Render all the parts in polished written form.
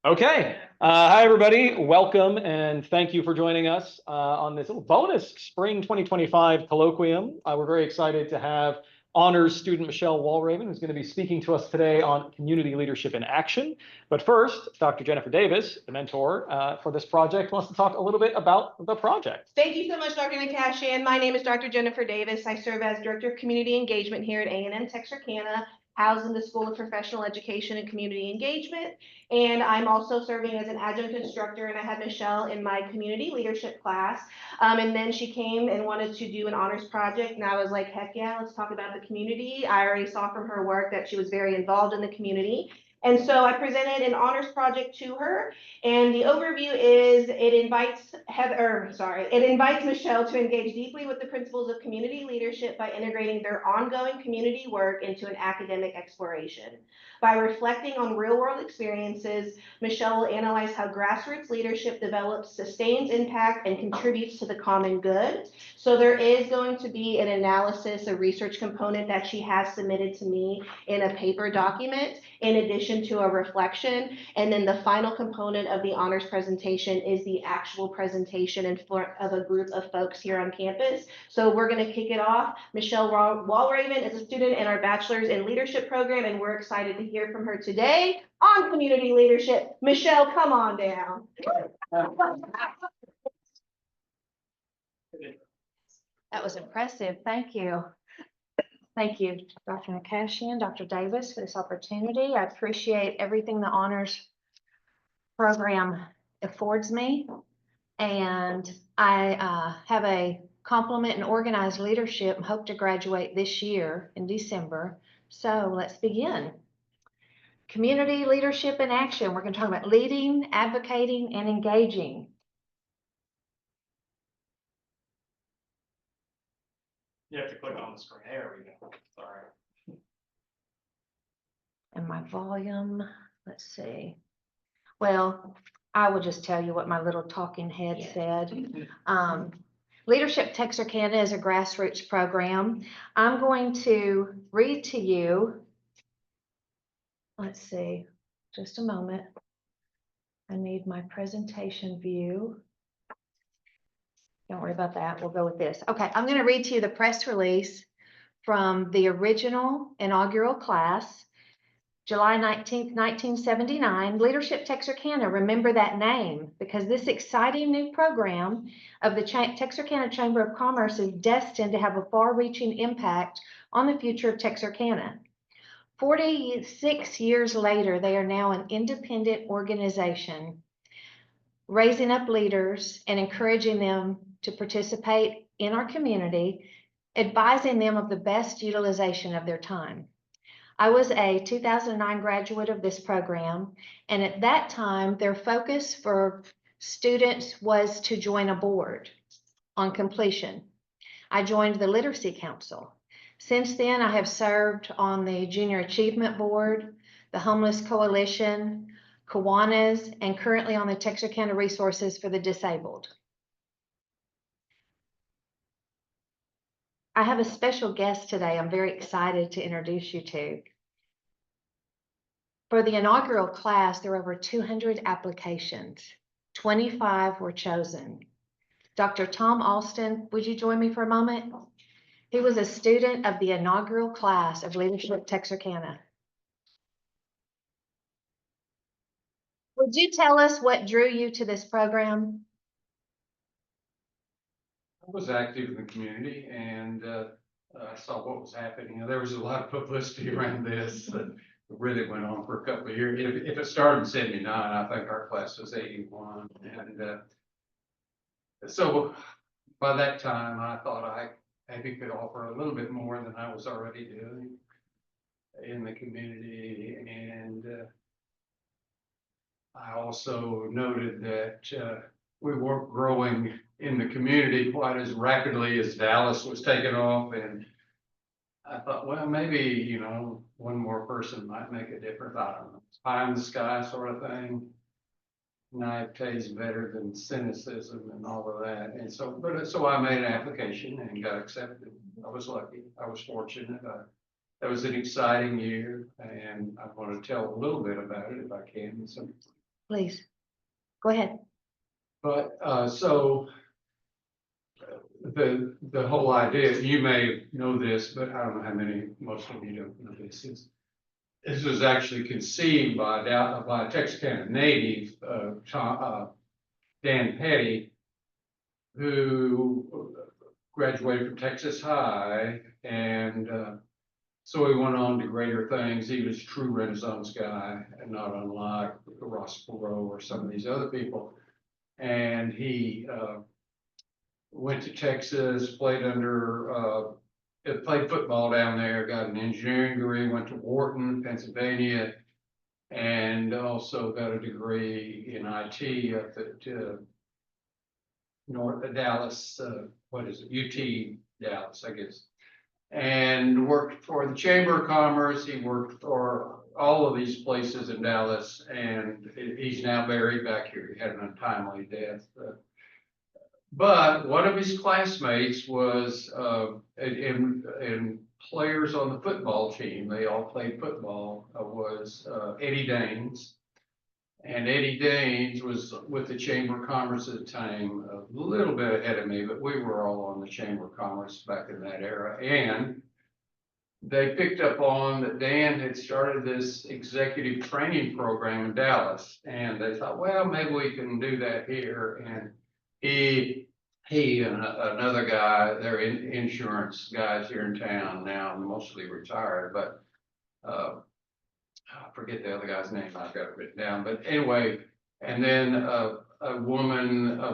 Okay. Hi, everybody. Welcome and thank you for joining us on this little bonus Spring 2025 colloquium. We're very excited to have honors student Michelle Walraven, who's going to be speaking to us today on community leadership in action. But first, Dr. Jennifer Davis, the mentor for this project, wants to talk a little bit about the project. Thank you so much, Dr. Nakashian. My name is Dr. Jennifer Davis. I serve as Director of Community Engagement here at A&M-Texarkana, housed in the School of Professional Education and Community Engagement. And I'm also serving as an adjunct instructor, and I had Michelle in my community leadership class. And then she came and wanted to do an honors project, and I was like, heck yeah, let's talk about the community. I already saw from her work that she was very involved in the community. And so I presented an honors project to her, and the overview is it invites Michelle to engage deeply with the principles of community leadership by integrating their ongoing community work into an academic exploration. By reflecting on real-world experiences, Michelle will analyze how grassroots leadership develops, sustains impact, and contributes to the common good. So there is going to be an analysis, a research component that she has submitted to me in a paper document, in addition to a reflection. And then the final component of the honors presentation is the actual presentation in front of a group of folks here on campus. So we're going to kick it off. Michelle Walraven is a student in our Bachelor's in Leadership program, and we're excited to hear from her today on community leadership. Michelle, come on down. That was impressive. Thank you. Thank you, Dr. Nakashian, Dr. Davis, for this opportunity. I appreciate everything the honors program affords me. And I have a complement in organized leadership and hope to graduate this year in December. So let's begin. Community leadership in action. We're going to talk about leading, advocating, and engaging. You have to click on the screen. There we go. Sorry. And my volume, let's see. Well, I will just tell you what my little talking head said. Leadership-Texarkana is a grassroots program. I'm going to read to you. Let's see, just a moment. I need my presentation view. Don't worry about that. We'll go with this. Okay, I'm going to read to you the press release from the original inaugural class, July 19th, 1979, Leadership-Texarkana. Remember that name, because this exciting new program of the Texarkana Chamber of Commerce is destined to have a far-reaching impact on the future of Texarkana. 46 years later, they are now an independent organization, raising up leaders and encouraging them to participate in our community, advising them of the best utilization of their time. I was a 2009 graduate of this program, and at that time, their focus for students was to join a board on completion. I joined the Literacy Council. Since then, I have served on the Junior Achievement Board, the Homeless Coalition, Kiwanis, and currently on the Texarkana Resources for the Disabled. I have a special guest today I'm very excited to introduce you to. For the inaugural class, there were over 200 applications. 25 were chosen. Dr. Tom Alston, would you join me for a moment? He was a student of the inaugural class of Leadership-Texarkana. Would you tell us what drew you to this program? I was active in the community, and I saw what was happening. There was a lot of publicity around this that really went on for a couple of years. If it started in 79, I think our class was 81. And so by that time, I thought I maybe could offer a little bit more than I was already doing in the community. And I also noted that we weren't growing in the community quite as rapidly as Dallas was taking off. And I thought, well, maybe, you know, one more person might make a difference. I don't know. It's pie in the sky sort of thing. Naivete better than cynicism and all of that. And so, so I made an application and got accepted. I was lucky. I was fortunate. That was an exciting year, and I want to tell a little bit about it if I can. So please, go ahead. But, so the whole idea, you may know this, but I don't know how many, most of you don't know this, is this was actually conceived by a Texarkana native, Dan Petty, who graduated from Texas High, and so he went on to greater things. He was a true Renaissance guy, and not unlike Ross Perot or some of these other people. And he went to Texas, played football down there, got an engineering degree, went to Wharton, Pennsylvania, and also got a degree in IT up at North of Dallas, what is it, UT Dallas, I guess. And worked for the Chamber of Commerce. He worked for all of these places in Dallas, and he's now buried back here. He had an untimely death. But one of his classmates was, and players on the football team, they all played football, was Eddie Daines. And Eddie Daines was with the Chamber of Commerce at the time, a little bit ahead of me, but we were all on the Chamber of Commerce back in that era. And they picked up on that Dan had started this executive training program in Dallas. And they thought, well, maybe we can do that here. And he and another guy, they're insurance guys here in town now, mostly retired, but I forget the other guy's name, I've got it written down, but anyway, and then a woman, a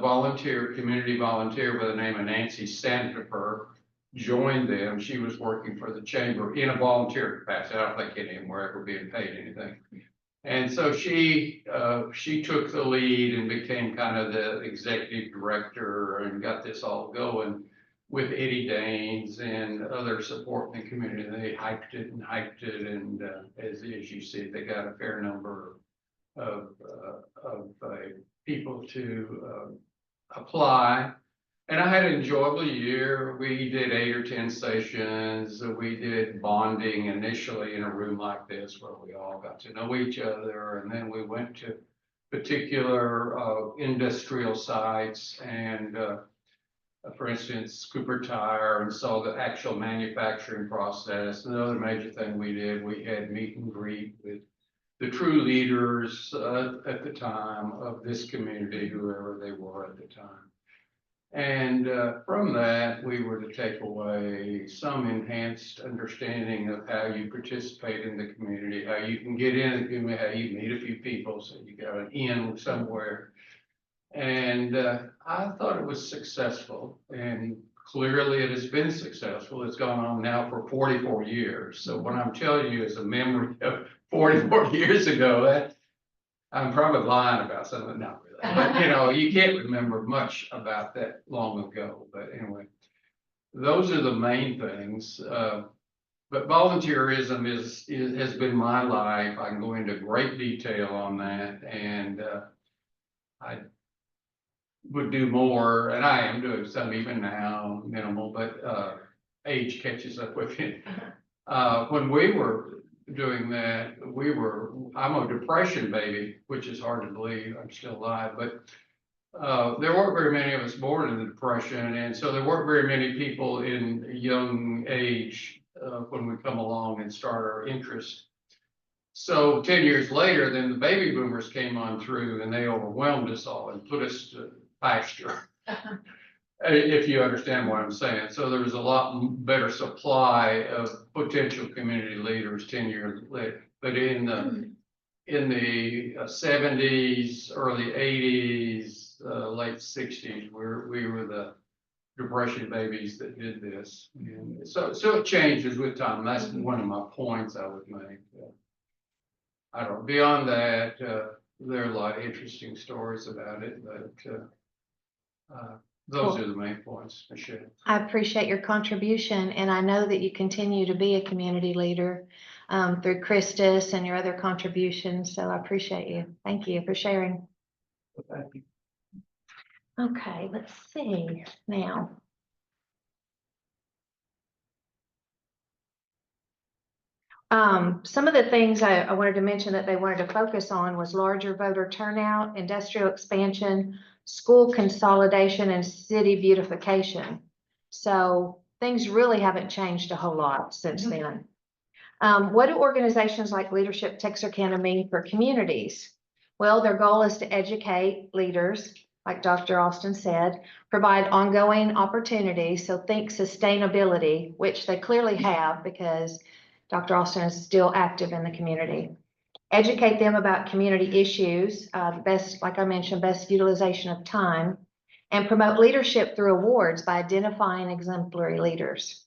community volunteer by the name of Nancy Sandifer joined them. She was working for the chamber in a volunteer capacity. I don't think any of them were ever being paid anything. And so she took the lead and became kind of the executive director and got this all going with Eddie Daines and other support in the community. They hyped it, and as you see, they got a fair number of people to apply. And I had an enjoyable year. We did 8 or 10 sessions. We did bonding initially in a room like this where we all got to know each other. And then we went to particular industrial sites and for instance, Cooper Tire, and saw the actual manufacturing process. Another major thing we did, we had meet and greet with the true leaders at the time of this community, whoever they were at the time. And from that, we were to take away some enhanced understanding of how you participate in the community, how you can get in the community, how you meet a few people, so you got an in somewhere. And I thought it was successful, and clearly it has been successful. It's gone on now for 44 years. So what I'm telling you is a memory of 44 years ago. That I'm probably lying about something, not really. But you know, you can't remember much about that long ago. But anyway, those are the main things. But volunteerism has been my life. I can go into great detail on that, and I would do more, and I am doing some even now, minimal, but age catches up with it. When we were doing that, I'm a depression baby, which is hard to believe. I'm still alive, but there weren't very many of us born in the Depression, and so there weren't very many people in young age when we come along and start our interest. So 10 years later, then the baby boomers came on through, and they overwhelmed us all and put us to pasture, if you understand what I'm saying. So there was a lot better supply of potential community leaders 10 years later. But in the 70s, early 80s, late 60s, we were the Depression babies that did this. And so it changes with time. That's one of my points I would make. I don't. Beyond that, there are a lot of interesting stories about it, but those are the main points, Michelle. I appreciate your contribution, and I know that you continue to be a community leader through Christus and your other contributions, so I appreciate you. Thank you for sharing. Thank you. Okay, let's see now. Some of the things I wanted to mention that they wanted to focus on was larger voter turnout, industrial expansion, school consolidation, and city beautification. So things really haven't changed a whole lot since then. What do organizations like Leadership-Texarkana mean for communities? Well, their goal is to educate leaders, like Dr. Austin said, provide ongoing opportunities. So think sustainability, which they clearly have because Dr. Austin is still active in the community. Educate them about community issues, best, like I mentioned, best utilization of time, and promote leadership through awards by identifying exemplary leaders.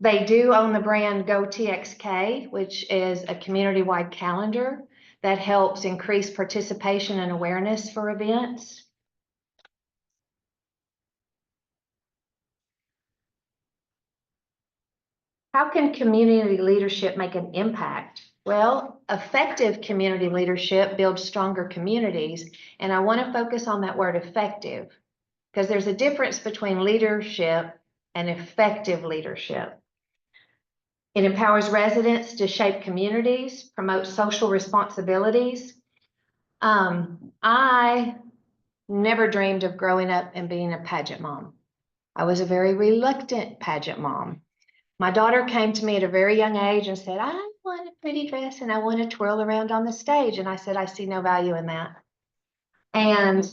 They do own the brand Go TXK, which is a community-wide calendar that helps increase participation and awareness for events. How can community leadership make an impact? Well, effective community leadership builds stronger communities, and I want to focus on that word effective because there's a difference between leadership and effective leadership. It empowers residents to shape communities, promote social responsibilities. I never dreamed of growing up and being a pageant mom. I was a very reluctant pageant mom. My daughter came to me at a very young age and said, I want a pretty dress and I want to twirl around on the stage. And I said, I see no value in that. And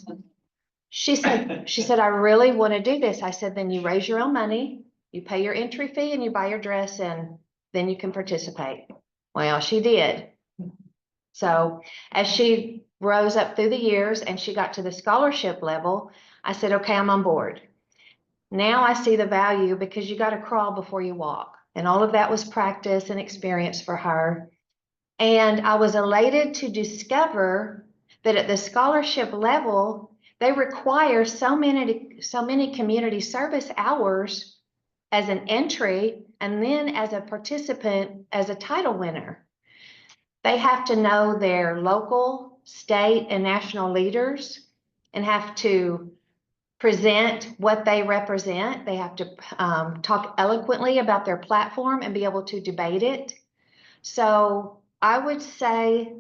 she said, I really want to do this. I said, then you raise your own money, you pay your entry fee and you buy your dress and then you can participate. Well, she did. So as she rose up through the years and she got to the scholarship level, I said, okay, I'm on board. Now I see the value because you got to crawl before you walk. And all of that was practice and experience for her. And I was elated to discover that at the scholarship level, they require so many community service hours as an entry and then as a participant as a title winner. They have to know their local, state, and national leaders and have to present what they represent. They have to talk eloquently about their platform and be able to debate it. So I would say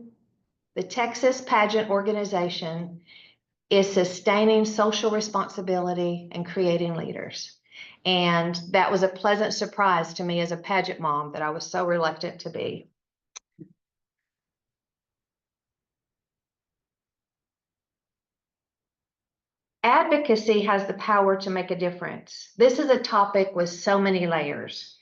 the Texas Pageant Organization is sustaining social responsibility and creating leaders. And that was a pleasant surprise to me as a pageant mom that I was so reluctant to be. Advocacy has the power to make a difference. This is a topic with so many layers.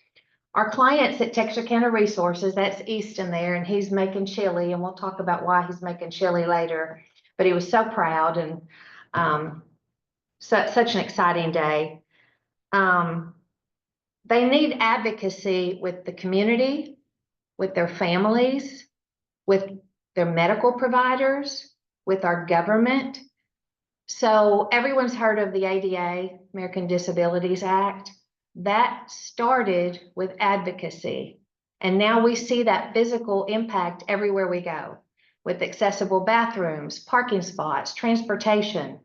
Our clients at Texarkana Resources, that's Easton there, and he's making chili, and we'll talk about why he's making chili later. But he was so proud and such an exciting day. They need advocacy with the community, with their families, with their medical providers, with our government. So everyone's heard of the ADA, American Disabilities Act. That started with advocacy. And now we see that physical impact everywhere we go with accessible bathrooms, parking spots, transportation.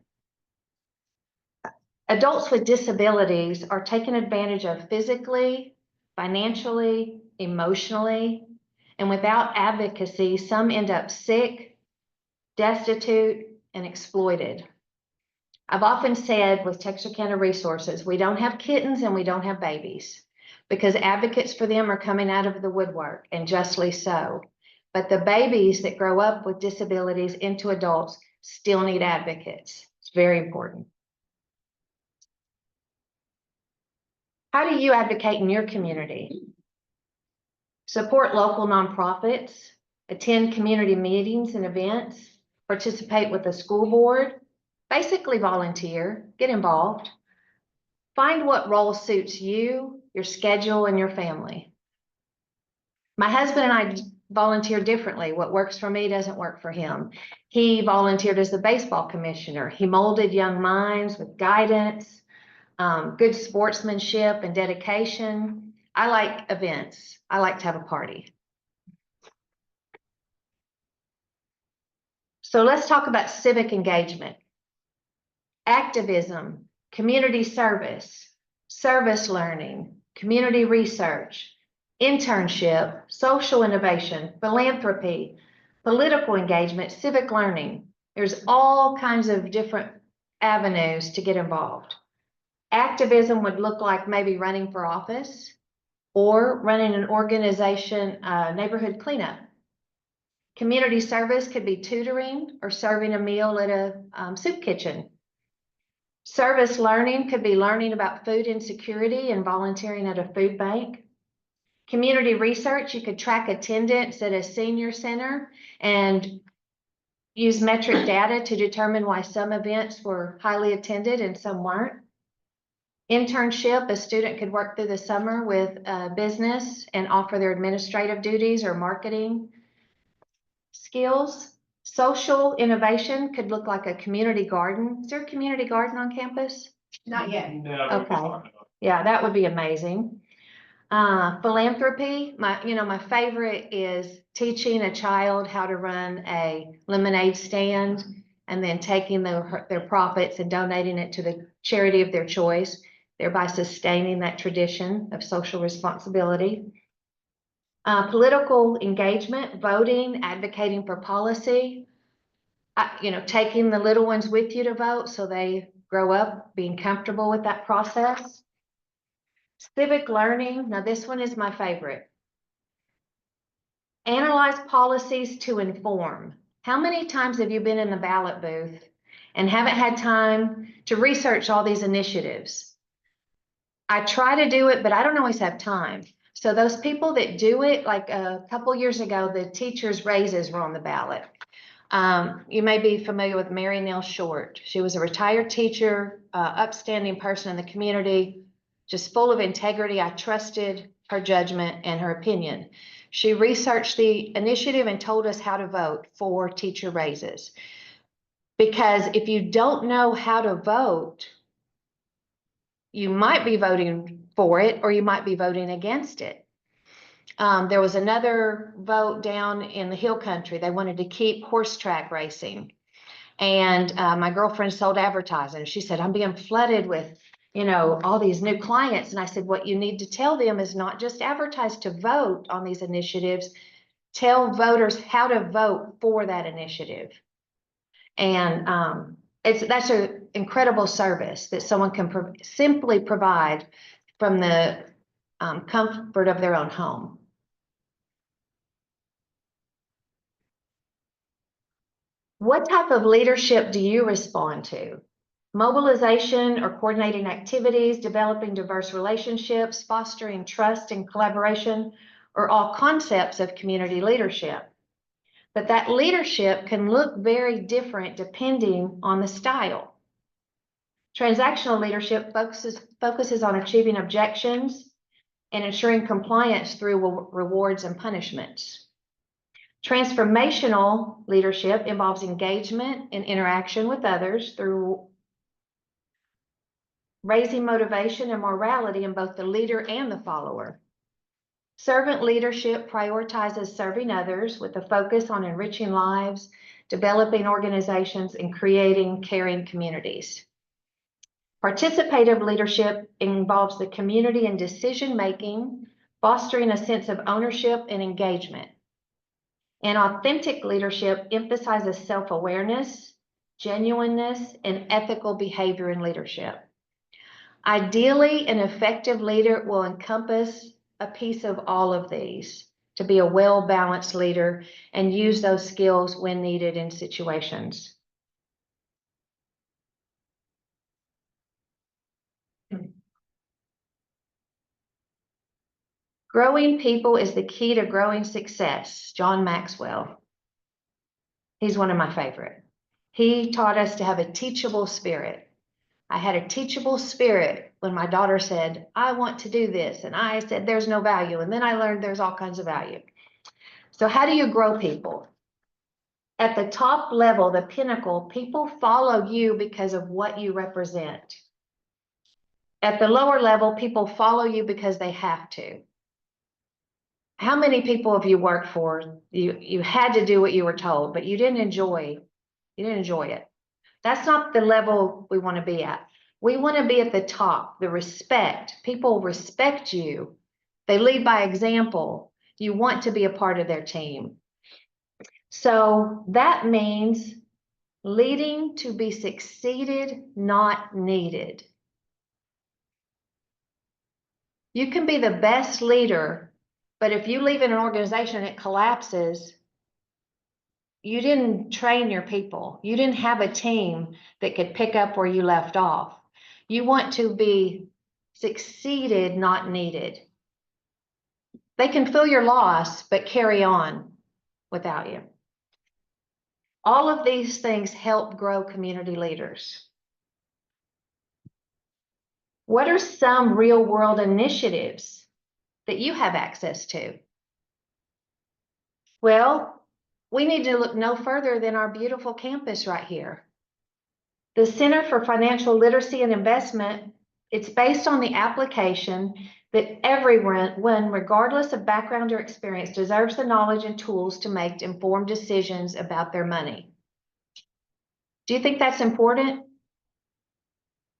Adults with disabilities are taken advantage of physically, financially, emotionally, and without advocacy, some end up sick, destitute, and exploited. I've often said with Texarkana Resources, we don't have kittens and we don't have babies because advocates for them are coming out of the woodwork, and justly so. But the babies that grow up with disabilities into adults still need advocates. It's very important. How do you advocate in your community? Support local nonprofits, attend community meetings and events, participate with the school board, basically volunteer, get involved. Find what role suits you, your schedule, and your family. My husband and I volunteer differently. What works for me doesn't work for him. He volunteered as the baseball commissioner. He molded young minds with guidance, good sportsmanship and dedication. I like events. I like to have a party. So let's talk about civic engagement, activism, community service, service learning, community research, internship, social innovation, philanthropy, political engagement, civic learning. There's all kinds of different avenues to get involved. Activism would look like maybe running for office or running an organization, neighborhood cleanup. Community service could be tutoring or serving a meal at a soup kitchen. Service learning could be learning about food insecurity and volunteering at a food bank. Community research, you could track attendance at a senior center and use metric data to determine why some events were highly attended and some weren't. Internship, a student could work through the summer with a business and offer their administrative duties or marketing skills. Social innovation could look like a community garden. Is there a community garden on campus? Not yet. Okay. Yeah, that would be amazing. Philanthropy, my favorite is teaching a child how to run a lemonade stand and then taking their profits and donating it to the charity of their choice, thereby sustaining that tradition of social responsibility. Political engagement, voting, advocating for policy, taking the little ones with you to vote so they grow up being comfortable with that process. Civic learning, now this one is my favorite. Analyze policies to inform. How many times have you been in the ballot booth and haven't had time to research all these initiatives? I try to do it, but I don't always have time. So those people that do it, like a couple years ago, the teachers' raises were on the ballot. You may be familiar with Mary Nell Short. She was a retired teacher, upstanding person in the community, just full of integrity. I trusted her judgment and her opinion. She researched the initiative and told us how to vote for teacher raises. Because if you don't know how to vote, you might be voting for it or you might be voting against it. There was another vote down in the hill country. They wanted to keep horse track racing. And my girlfriend sold advertising. She said, I'm being flooded with, all these new clients. And I said, what you need to tell them is not just advertise to vote on these initiatives. Tell voters how to vote for that initiative. And that's an incredible service that someone can simply provide from the comfort of their own home. What type of leadership do you respond to? Mobilization or coordinating activities, developing diverse relationships, fostering trust and collaboration, are all concepts of community leadership. But that leadership can look very different depending on the style. Transactional leadership focuses on achieving objections and ensuring compliance through rewards and punishments. Transformational leadership involves engagement and interaction with others through raising motivation and morality in both the leader and the follower. Servant leadership prioritizes serving others with a focus on enriching lives, developing organizations, and creating caring communities. Participative leadership involves the community in decision-making, fostering a sense of ownership and engagement. And authentic leadership emphasizes self-awareness, genuineness, and ethical behavior in leadership. Ideally, an effective leader will encompass a piece of all of these to be a well-balanced leader and use those skills when needed in situations. Growing people is the key to growing success. John Maxwell. He's one of my favorite. He taught us to have a teachable spirit. I had a teachable spirit when my daughter said, I want to do this. And I said, there's no value. And then I learned there's all kinds of value. So how do you grow people? At the top level, the pinnacle, people follow you because of what you represent. At the lower level, people follow you because they have to. How many people have you worked for? You had to do what you were told, but you didn't enjoy it. That's not the level we want to be at. We want to be at the top, the respect. People respect you They lead by example. You want to be a part of their team. So that means leading to be succeeded, not needed. You can be the best leader, but if you leave in an organization and it collapses, you didn't train your people. You didn't have a team that could pick up where you left off. You want to be succeeded, not needed. They can feel your loss, but carry on without you. All of these things help grow community leaders. What are some real-world initiatives that you have access to? Well, we need to look no further than our beautiful campus right here. The Center for Financial Literacy and Investment, it's based on the application that everyone, regardless of background or experience, deserves the knowledge and tools to make informed decisions about their money. Do you think that's important?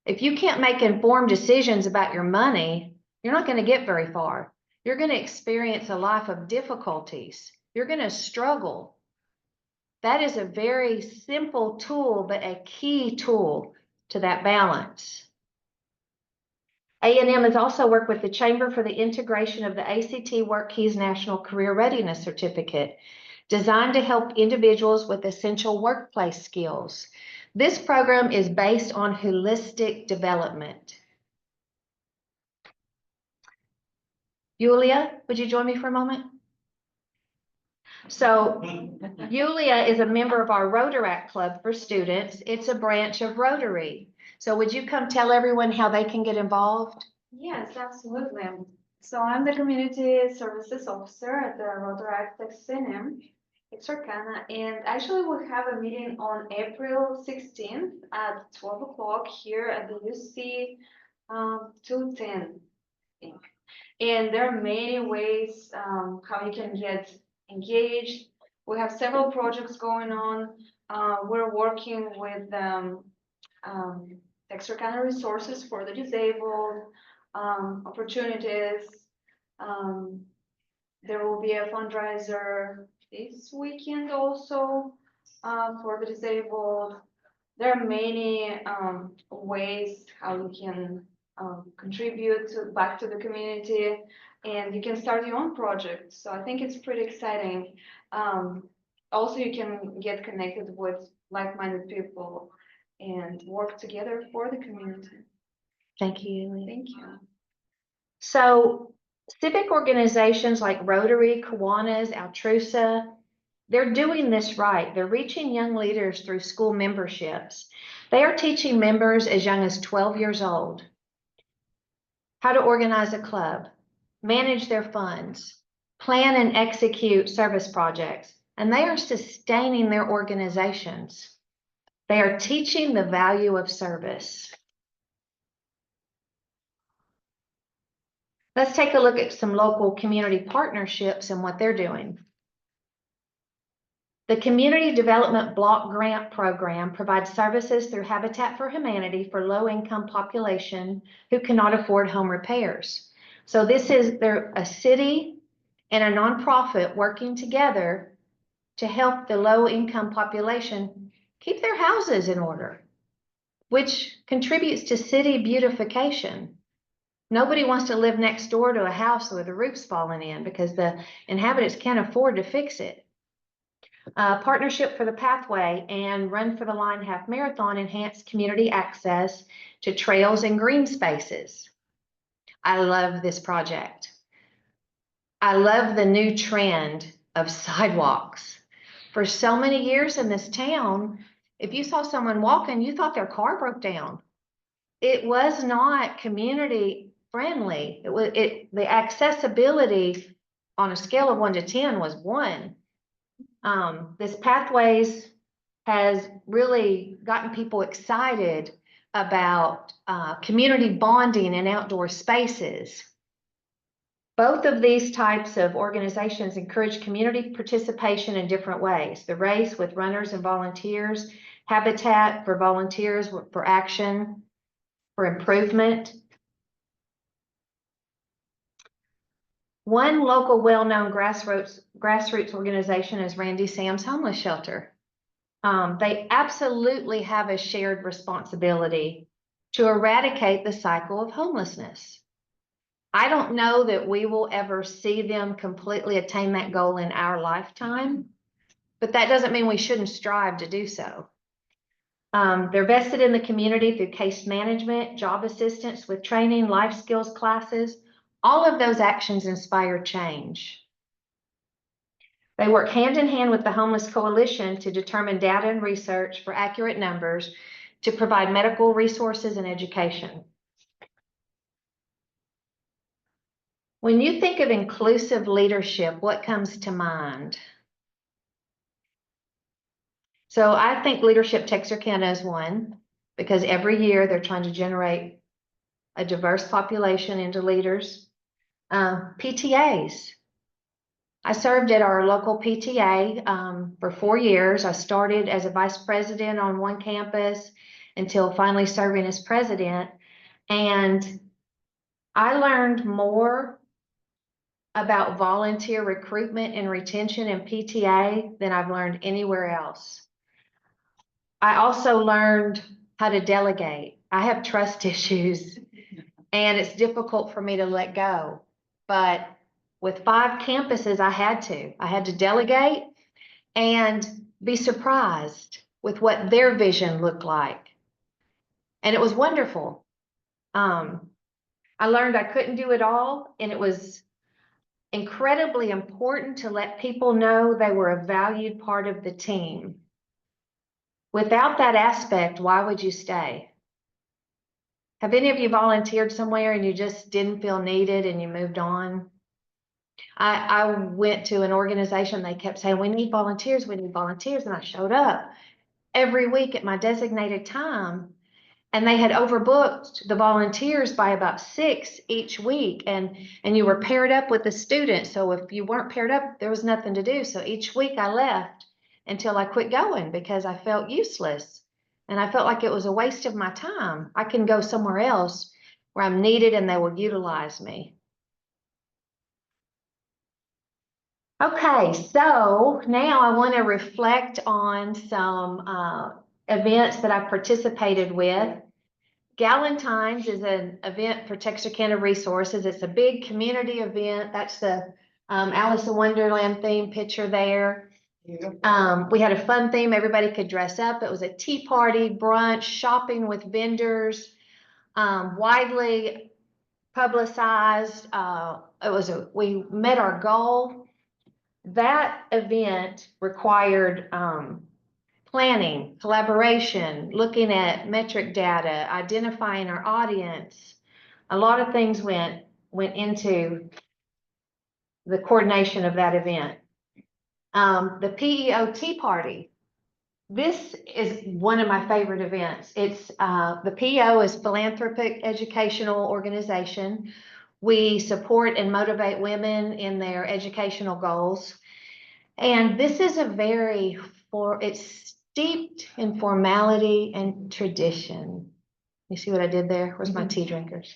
If you can't make informed decisions about your money, you're not going to get very far. You're going to experience a life of difficulties. You're going to struggle. That is a very simple tool, but a key tool to that balance. A&M has also worked with the Chamber for the integration of the ACT Work Keys National Career Readiness Certificate, designed to help individuals with essential workplace skills. This program is based on holistic development. Yulia, would you join me for a moment? So Yulia is a member of our Rotaract Club for students. It's a branch of Rotary. So would you come tell everyone how they can get involved? Yes, absolutely. So I'm the Community Services Officer at the University-Texarkana, and actually we have a meeting on April 16th at 12 o'clock here at the UC 210, I think. And there are many ways how you can get engaged. We have several projects going on. We're working with Texarkana Resources for the Disabled, opportunities. There will be a fundraiser this weekend also for the disabled. There are many ways how you can contribute back to the community, and you can start your own project. So I think it's pretty exciting. Also, you can get connected with like-minded people and work together for the community. Thank you, Yulia. Thank you. So civic organizations like Rotary, Kiwanis, Altrusa, they're doing this right. They're reaching young leaders through school memberships. They are teaching members as young as 12 years old how to organize a club, manage their funds, plan and execute service projects, and they are sustaining their organizations. They are teaching the value of service. Let's take a look at some local community partnerships and what they're doing. The Community Development Block Grant Program provides services through Habitat for Humanity for low-income population who cannot afford home repairs. So they're a city and a nonprofit working together to help the low-income population keep their houses in order, which contributes to city beautification. Nobody wants to live next door to a house where the roof's falling in because the inhabitants can't afford to fix it. Partnership for the Pathway and Run for the Line Half Marathon enhance community access to trails and green spaces. I love this project. I love the new trend of sidewalks. For so many years in this town, if you saw someone walking, you thought their car broke down. It was not community friendly. The accessibility on a scale of 1 to 10 was 1. This Pathways has really gotten people excited about community bonding in outdoor spaces. Both of these types of organizations encourage community participation in different ways. The Race with runners and volunteers, Habitat for volunteers for action, for improvement. One local well-known grassroots organization is Randy Sam's Homeless Shelter. They absolutely have a shared responsibility to eradicate the cycle of homelessness. I don't know that we will ever see them completely attain that goal in our lifetime, but that doesn't mean we shouldn't strive to do so. They're vested in the community through case management, job assistance with training, life skills classes. All of those actions inspire change. They work hand in hand with the Homeless Coalition to determine data and research for accurate numbers to provide medical resources and education. When you think of inclusive leadership, what comes to mind? So I think Leadership-Texarkana is one, because every year they're trying to generate a diverse population into leaders. PTAs. I served at our local PTA for 4 years. I started as a vice president on one campus until finally serving as president. And I learned more about volunteer recruitment and retention in PTA than I've learned anywhere else. I also learned how to delegate. I have trust issues and it's difficult for me to let go. But with 5 campuses, I had to delegate and be surprised with what their vision looked like. And it was wonderful. I learned I couldn't do it all, and it was incredibly important to let people know they were a valued part of the team. Without that aspect, why would you stay? Have any of you volunteered somewhere and you just didn't feel needed and you moved on? I went to an organization, they kept saying, we need volunteers, and I showed up every week at my designated time, and they had overbooked the volunteers by about 6 each week, and you were paired up with the student, so if you weren't paired up, there was nothing to do. So each week I left until I quit going because I felt useless, and I felt like it was a waste of my time. I can go somewhere else where I'm needed and they will utilize me. Okay, so now I want to reflect on some events that I've participated with. Galentine's is an event for Texarkana Resources. It's a big community event. That's the Alice in Wonderland theme picture there. We had a fun theme. Everybody could dress up. It was a tea party, brunch, shopping with vendors, widely publicized. We met our goal. That event required planning, collaboration, looking at metric data, identifying our audience. A lot of things went into the coordination of that event. The PEO Tea Party. This is one of my favorite events. It's the PEO is Philanthropic Educational Organization. We support and motivate women in their educational goals. And this is it's steeped in formality and tradition. You see what I did there? Where's my tea drinkers?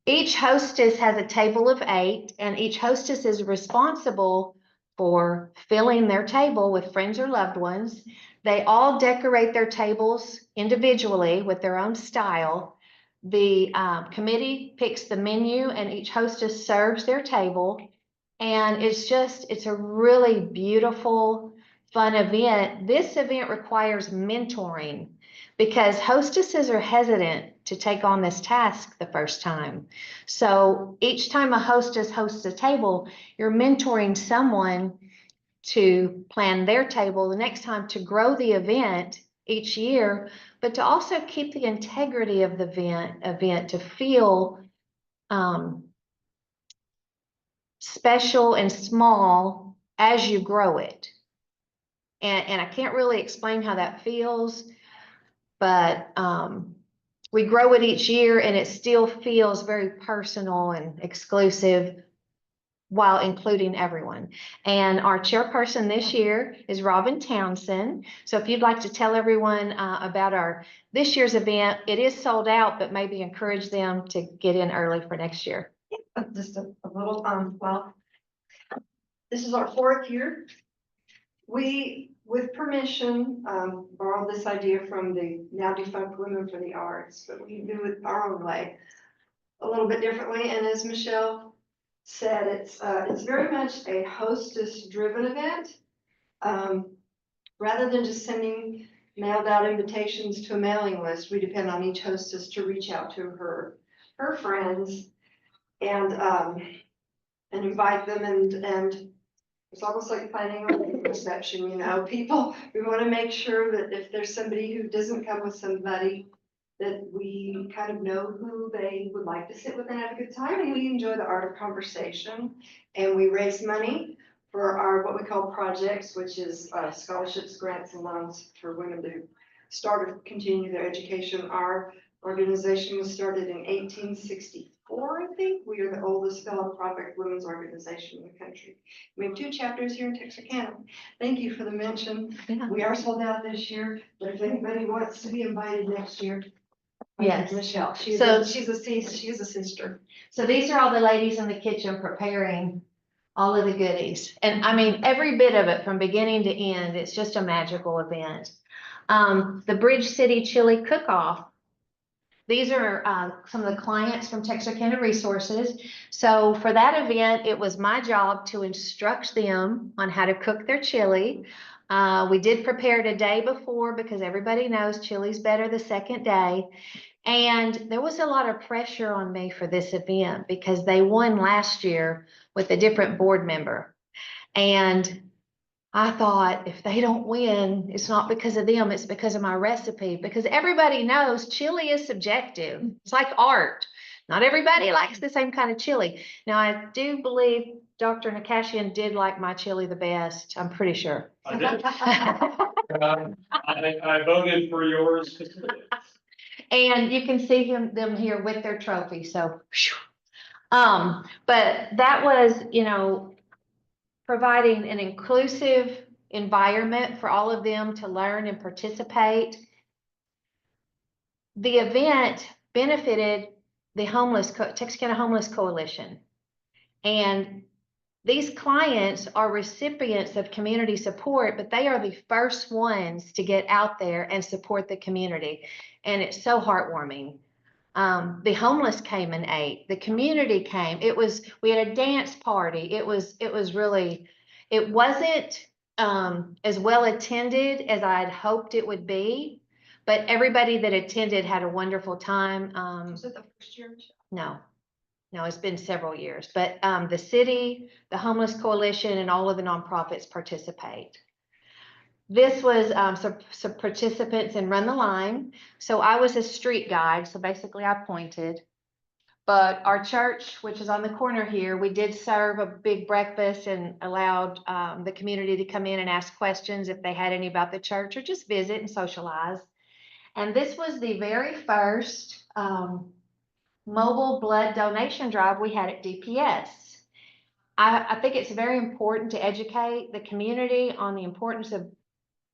Each hostess has a table of 8, and each hostess is responsible for filling their table with friends or loved ones. They all decorate their tables individually with their own style. The committee picks the menu, and each hostess serves their table. And it's a really beautiful, fun event. This event requires mentoring because hostesses are hesitant to take on this task the first time. So each time a hostess hosts a table, you're mentoring someone to plan their table the next time, to grow the event each year, but to also keep the integrity of the event to feel special and small as you grow it. And I can't really explain how that feels, but we grow it each year and it still feels very personal and exclusive while including everyone. And our chairperson this year is Robin Townsend. So if you'd like to tell everyone about this year's event, it is sold out, but maybe encourage them to get in early for next year. just a little, well, this is our 4th year. We, with permission, borrowed this idea from the now defunct Women for the Arts, but we do it our own way, a little bit differently. And as Michelle said, it's very much a hostess-driven event. Rather than just sending mailed out invitations to a mailing list, we depend on each hostess to reach out to her friends and invite them, and it's almost like planning a wedding reception, you know, people, we want to make sure that if there's somebody who doesn't come with somebody, that we kind of know who they would like to sit with and have a good time, and we enjoy the art of conversation, and we raise money for our, what we call projects, which is scholarships, grants, and loans for women to start or continue their education. Our organization was started in 1864, I think. We are the oldest philanthropic women's organization in the country. We have 2 chapters here in Texarkana. Thank you for the mention. Yeah. We are sold out this year, but if anybody wants to be invited next year, Yes. Michelle, she's So- a sister. So these are all the ladies in the kitchen preparing all of the goodies. And I mean, every bit of it from beginning to end, it's just a magical event. The Bridge City Chili Cook-Off. These are some of the clients from Texarkana Resources. So for that event, it was my job to instruct them on how to cook their chili. We did prepare it a day before because everybody knows chili's better the second day. And there was a lot of pressure on me for this event because they won last year with a different board member. And I thought, if they don't win, it's not because of them, it's because of my recipe. Because everybody knows chili is subjective. It's like art. Not everybody likes the same kind of chili. Now, I do believe Dr. Nakashian did like my chili the best. I'm pretty sure. I did. I voted for yours. And you can see them here with their trophy, so. Whew. But that was, you know, providing an inclusive environment for all of them to learn and participate. The event benefited the Texarkana Homeless Coalition. And these clients are recipients of community support, but they are the first ones to get out there and support the community. And it's so heartwarming. The homeless came and ate, the community came. We had a dance party. It wasn't as well attended as I had hoped it would be, but everybody that attended had a wonderful time. Was it the first year? No, it's been several years, but the city, the Homeless Coalition, and all of the nonprofits participate. This was some participants in Run the Line. So I was a street guide, so basically I pointed. But our church, which is on the corner here, we did serve a big breakfast and allowed the community to come in and ask questions if they had any about the church or just visit and socialize. And this was the very first mobile blood donation drive we had at DPS. I think it's very important to educate the community on the importance of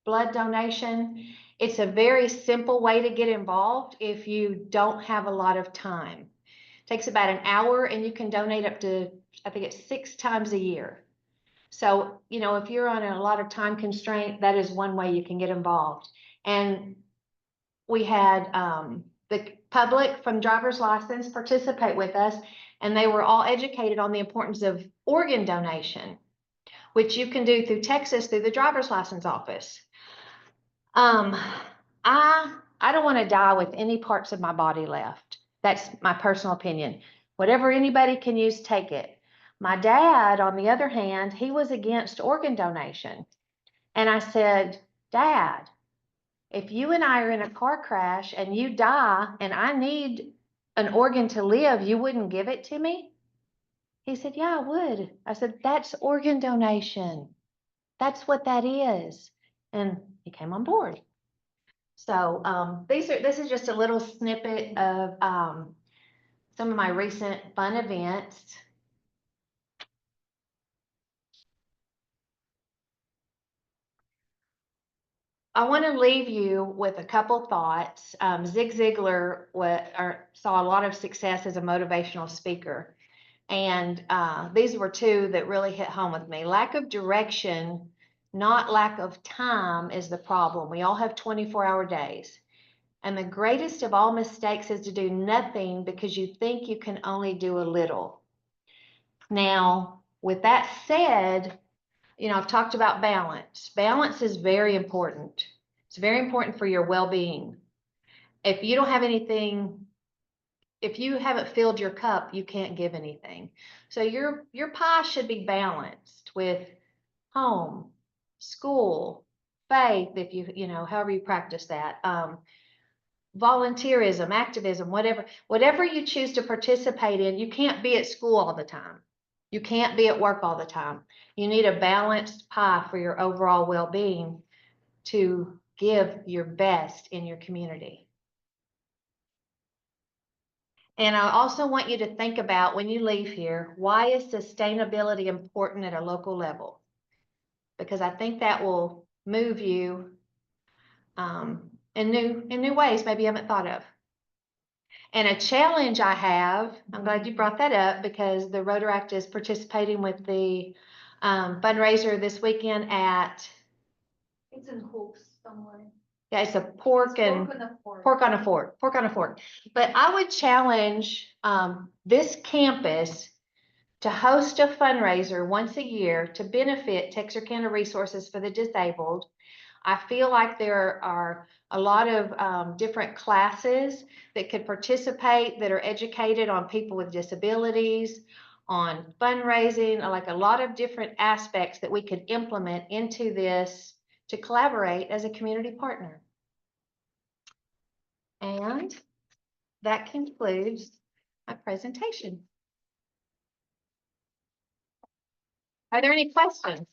blood donation. It's a very simple way to get involved if you don't have a lot of time. It takes about an hour and you can donate up to, I think it's 6 times a year. So, you know, if you're on a lot of time constraint, that is one way you can get involved. And we had the public from driver's license participate with us, and they were all educated on the importance of organ donation, which you can do through Texas through the driver's license office. I don't want to die with any parts of my body left. That's my personal opinion. Whatever anybody can use, take it. My dad, on the other hand, he was against organ donation. And I said, Dad, if you and I are in a car crash and you die and I need an organ to live, you wouldn't give it to me? He said, yeah, I would. I said, that's organ donation. That's what that is. And he came on board. So this is just a little snippet of some of my recent fun events. I want to leave you with a couple thoughts. Zig Ziglar saw a lot of success as a motivational speaker. And these were two that really hit home with me. Lack of direction, not lack of time, is the problem. We all have 24-hour days. And the greatest of all mistakes is to do nothing because you think you can only do a little. Now, with that said, you know, I've talked about balance. Balance is very important. It's very important for your well-being. If you don't have anything, if you haven't filled your cup, you can't give anything. So your pie should be balanced with home, school, faith, if you know, however you practice that, volunteerism, activism, whatever you choose to participate in. You can't be at school all the time. You can't be at work all the time. You need a balanced pie for your overall well-being to give your best in your community. And I also want you to think about, when you leave here, why is sustainability important at a local level? Because I think that will move you in new ways maybe you haven't thought of. And a challenge I have, I'm glad you brought that up, because the Rotaract is participating with the fundraiser this weekend at, It's in hooks somewhere. yeah, it's a pork and pork on a fork. But I would challenge this campus to host a fundraiser once a year to benefit Texarkana Resources for the Disabled. I feel like there are a lot of different classes that could participate that are educated on people with disabilities, on fundraising, like a lot of different aspects that we could implement into this to collaborate as a community partner. And that concludes my presentation. Are there any questions?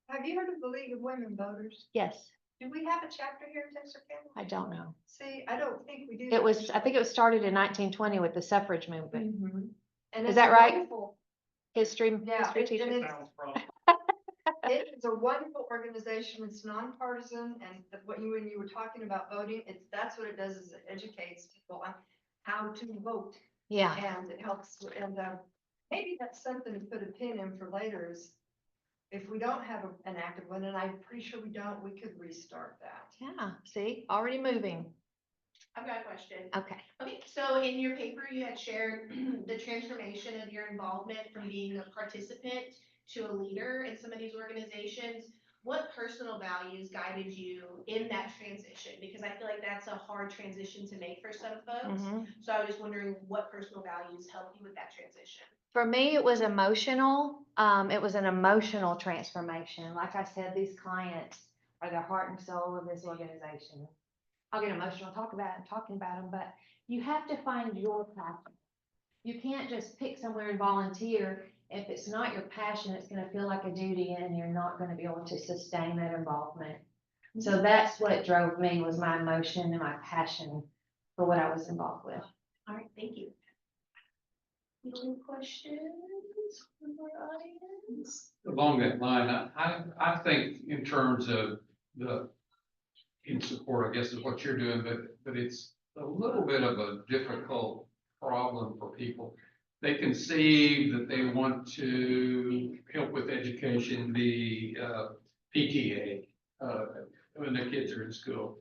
Have you heard of the League of Women Voters? Yes, Do we have a chapter here in Texarkana? I don't know. See, I don't think we do. It was, I think it was started in 1920 with the suffrage movement. Mhm. And Is it's that a right? wonderful- History Yeah, teacher. and it is a wonderful organization. It's nonpartisan, and when you were talking about voting, that's what it does, is it educates people on how to vote. Yeah, And it helps, and maybe that's something to put a pin in for later, is if we don't have an active one, and I'm pretty sure we don't, we could restart that. yeah, see, already moving. I've got a question. Okay. Okay, so in your paper, you had shared the transformation of your involvement from being a participant to a leader in some of these organizations. What personal values guided you in that transition? Because I feel like that's a hard transition to make for some folks. Mhm. So I was just wondering what personal values helped you with that transition. For me, it was emotional. It was an emotional transformation. Like I said, these clients are the heart and soul of this organization. I'll get emotional talking about them, but you have to find your passion. You can't just pick somewhere and volunteer. If it's not your passion, it's going to feel like a duty, and you're not going to be able to sustain that involvement. So that's what drove me, was my emotion and my passion for what I was involved with. All right, thank you. Any questions from our audience? Along that line, I think in terms of in support, I guess is what you're doing, but it's a little bit of a difficult problem for people. They conceive that they want to help with education, the PTA, when their kids are in school.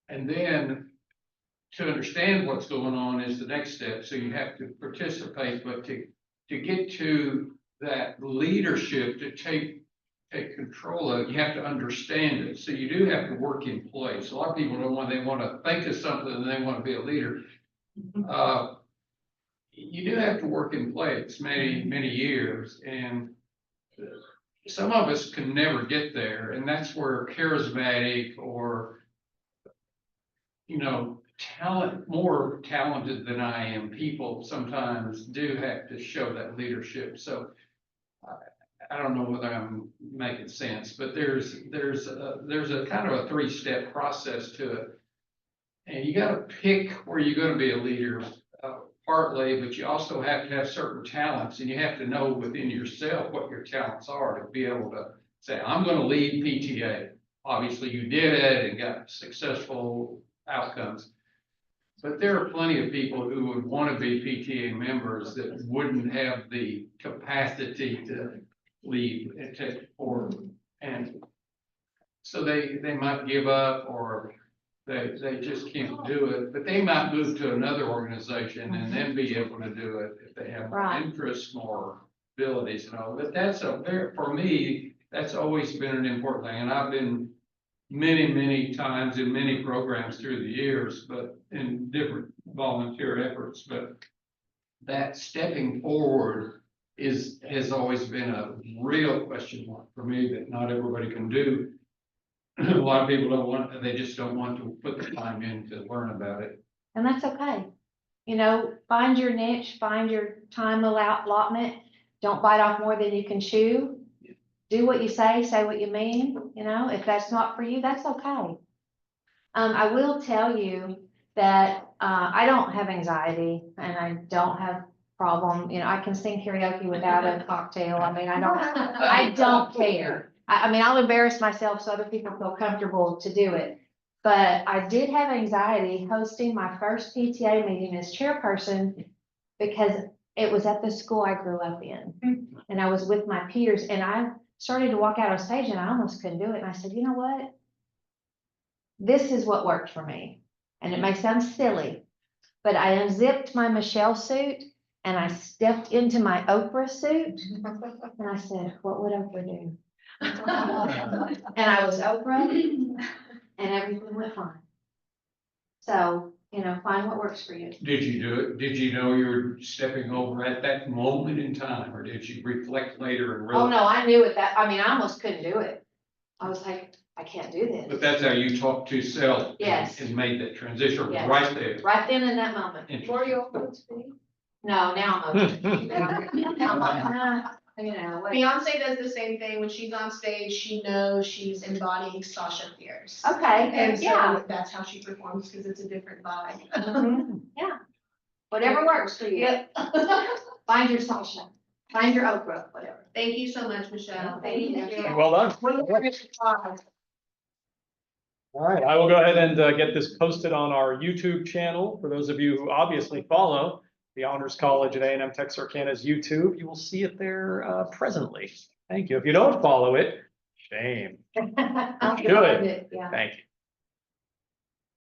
And then to understand what's going on is the next step. So you have to participate, but to get to that leadership, to take control of it, you have to understand it. So you do have to work in place. A lot of people don't want, they want to think of something and they want to be a leader. You do have to work in place many years, and some of us can never get there. And that's where charismatic or, you know, more talented than I am people sometimes do have to show that leadership. So I don't know whether I'm making sense, but there's a kind of a 3-step process to it. And you got to pick where you're going to be a leader, partly, but you also have to have certain talents, and you have to know within yourself what your talents are to be able to say, I'm going to lead PTA. Obviously you did it and got successful outcomes. But there are plenty of people who would want to be PTA members that wouldn't have the capacity to leave and take forward. And so they might give up, or they just can't do it, but they might move to another organization and then be able to do it if they have more Right. interest, more abilities and all. But that's for me, that's always been an important thing. And I've been many times in many programs through the years, but in different volunteer efforts, but that stepping forward has always been a real question mark for me that not everybody can do. A lot of people don't want, they just don't want to put the time in to learn about it. And that's okay. You know, find your niche, find your time allotment. Don't bite off more than you can chew. Do what you say what you mean. You know, if that's not for you, that's okay. I will tell you that I don't have anxiety and I don't have problem. You know, I can sing karaoke without a cocktail. I mean, I don't care. I mean, I'll embarrass myself so other people feel comfortable to do it. But I did have anxiety hosting my first PTA meeting as chairperson because it was at the school I grew up in. And I was with my peers and I started to walk out on stage and I almost couldn't do it. And I said, you know what? This is what worked for me. And it may sound silly, but I unzipped my Michelle suit and I stepped into my Oprah suit. And I said, what would Oprah do? And I was Oprah and everything went fine. So, you know, find what works for you. Did you do it? Did you know you were stepping over at that moment in time, or did you reflect later and realize? Oh, no, I knew it I mean, I almost couldn't do it. I was like, I can't do But this. that's how you talked to self. Yes. And made that transition Yes. right there. Right then in that moment. Were you open to me? No, now I'm open. Now I'm like, nah, you know, what- Beyonce does the same thing. When she's on stage, she knows she's embodying Sasha Fierce. Okay, And yeah. so that's how she performs, because it's a different vibe. Mhm, yeah. Whatever works for you. Yep. Find your Sasha, find your Oprah, whatever. Thank you so much, Michelle. Thank you. Well done. All right, I will go ahead and get this posted on our YouTube channel. For those of you who obviously follow the Honors College at A&M Texarkana's YouTube, you will see it there presently. Thank you. If you don't follow it, shame. I'll Good. find it, yeah. Thank you.